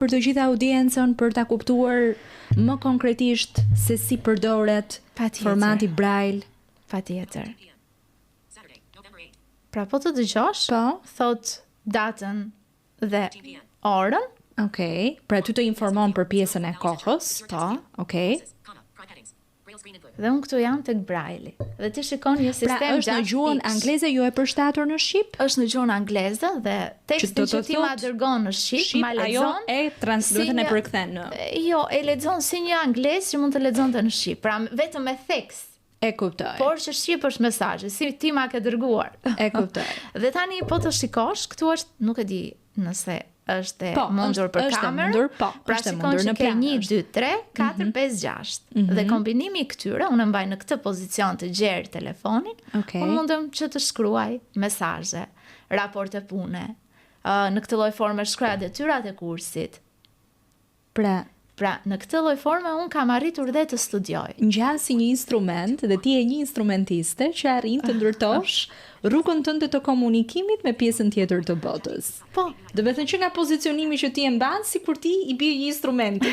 për të gjithë audiencën për ta kuptuar më konkretisht se si përdoret formati Braille. Patjetër. Pra po të dëgjosh, thot datën dhe orën. Okej, pra ty të informon për pjesën e kohës. Po. Okej. Dhe unë këtu jam tek Braille. Dhe ti shikon një sistem pra është në gjuhën angleze jo e përshtatur në shqip? Është në gjuhën angleze dhe tekstin që ti ma dërgon në shqip ma lexon. Ajo e përkthen në. Jo, e lexon si një anglez që mund të lexonte në shqip. Pra vetëm me tekst. E kuptoj. Por që shqip është mesazhi, si ti ma ke dërguar. E kuptoj. Dhe tani po të shikosh, këtu është, nuk e di nëse është mundur për kamerë. Pra shikon që ke 1, 2, 3, 4, 5, 6. Dhe kombinimi i këtyre, unë mbaj në këtë pozicion të gjerë telefonin, unë mundëm që të shkruaj mesazhe, raporte pune, në këtë lloj forme shkruaj detyrat e kursit. Pra, në këtë lloj forme unë kam arritur dhe të studioj. Ngjan si një instrument dhe ti je një instrumentiste që arrin të ndërtosh rrugën tënde të komunikimit me pjesën tjetër të botës. Po, do të thënë që nga pozicionimi që ti e mban, sikur ti i bie një instrumenti.